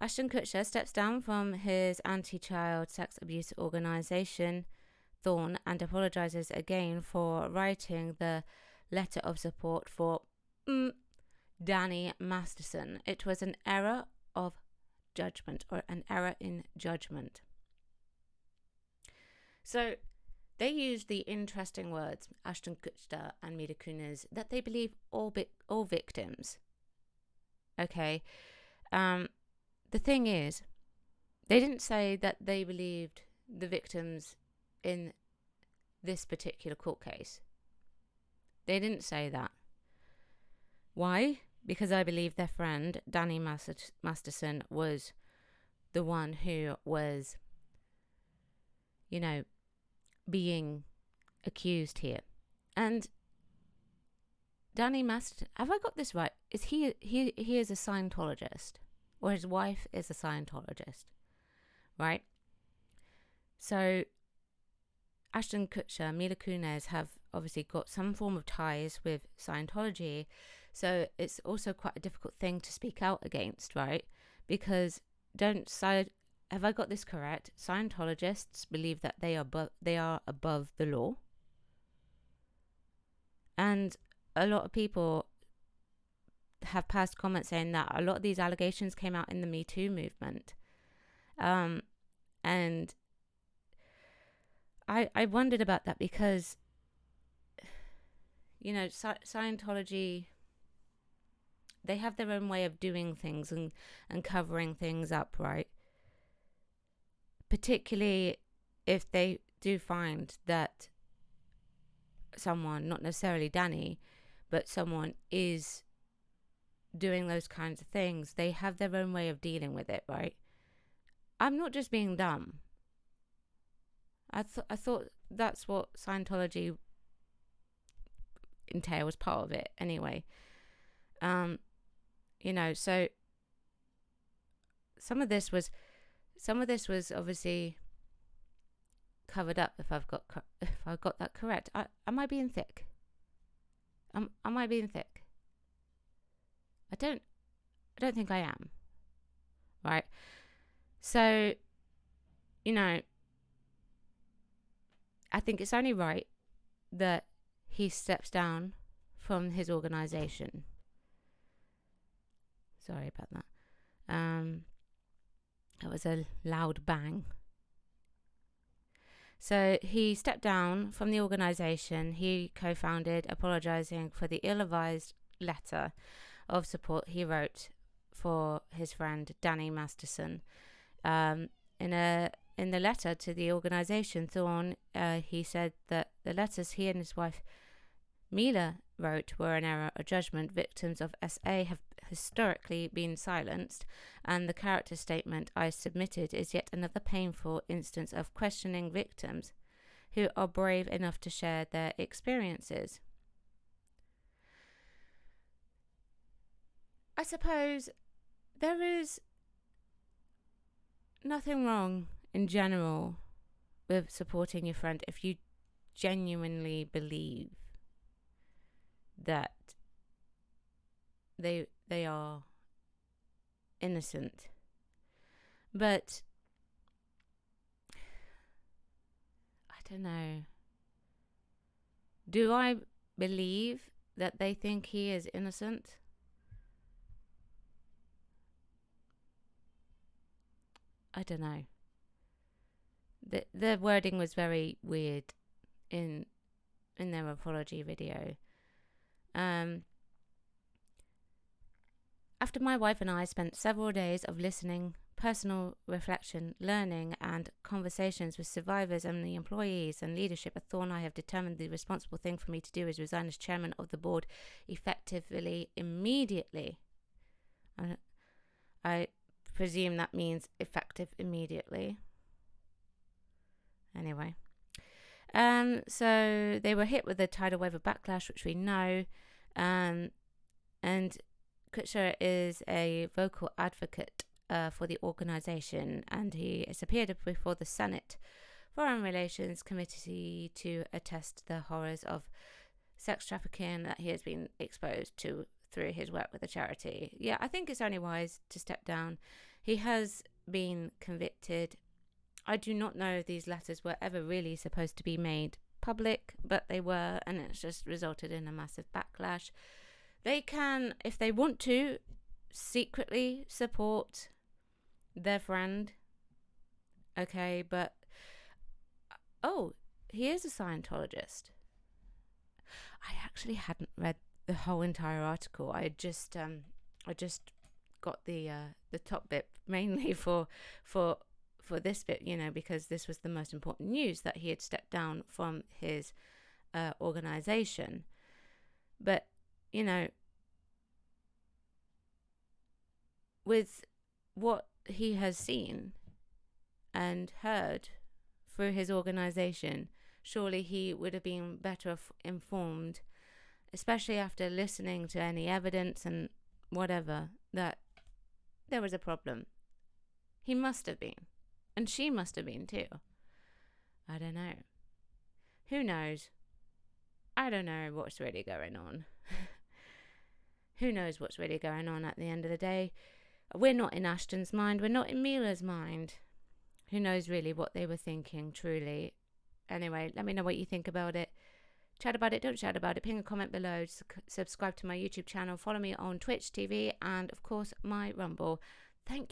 Ashton Kutcher steps down from his anti-child sex abuse organisation, Thorn, and apologises again for writing the letter of support for Danny Masterson. It was an error of judgment, or an error in judgment. So they used the interesting words, Ashton Kutcher and Mila Kunis, that they believe all victims. Okay. The thing is, they didn't say that they believed the victims in this particular court case. They didn't say that. Why? Because I believe their friend, Danny Masterson, was the one who was, being accused here. And Danny Masterson, have I got this right? Is he is a Scientologist, or his wife is a Scientologist, right? So Ashton Kutcher, Mila Kunis have obviously got some form of ties with Scientology, so it's also quite a difficult thing to speak out against, right? Because have I got this correct? Scientologists believe that they are above the law, and a lot of people have passed comments saying that a lot of these allegations came out in the Me Too movement, and I wondered about that because, Scientology, they have their own way of doing things and covering things up, right? Particularly if they do find that someone, not necessarily Danny, but someone is doing those kinds of things, they have their own way of dealing with it, right? I'm not just being dumb. I thought that's what Scientology entails, part of it anyway. So some of this was obviously covered up. If I've got that correct, am I being thick? Am I being thick? I don't think I am. Right. So, I think it's only right that he steps down from his organisation. Sorry about that. That was a loud bang. So he stepped down from the organisation he co-founded, apologising for the ill-advised letter of support he wrote for his friend Danny Masterson. In the letter to the organisation, Thorn, he said that the letters he and his wife Mila wrote were an error of judgment. Victims of SA have historically been silenced, and the character statement I submitted is yet another painful instance of questioning victims who are brave enough to share their experiences. I suppose there is nothing wrong in general with supporting your friend if you genuinely believe that they are innocent. But I don't know. Do I believe that they think he is innocent? I don't know. The wording was very weird in their apology video. After my wife and I spent several days of listening, personal reflection, learning, and conversations with survivors and the employees and leadership at Thorn, I have determined the responsible thing for me to do is resign as chairman of the board effectively immediately. I presume that means effective immediately. Anyway. So they were hit with a tidal wave of backlash, which we know. And Kutcher is a vocal advocate for the organisation, and he has appeared before the Senate Foreign Relations Committee to attest the horrors of sex trafficking that he has been exposed to through his work with the charity. Yeah, I think it's only wise to step down. He has been convicted. I do not know if these letters were ever really supposed to be made public, but they were, and it's just resulted in a massive backlash. They can, if they want to, secretly support their friend. Okay, but oh, he is a Scientologist. I actually hadn't read the whole entire article. I just got the top bit mainly for this bit, because this was the most important news, that he had stepped down from his organization. But with what he has seen and heard through his organization, surely he would have been better informed, especially after listening to any evidence and whatever, that there was a problem. He must have been. And she must have been too. I don't know. Who knows? I don't know what's really going on. Who knows what's really going on at the end of the day? We're not in Ashton's mind. We're not in Mila's mind. Who knows really what they were thinking, truly. Anyway, let me know what you think about it. Chat about it, don't chat about it. Ping a comment below. Subscribe to my YouTube channel. Follow me on Twitch TV and, of course, my Rumble. Thank you.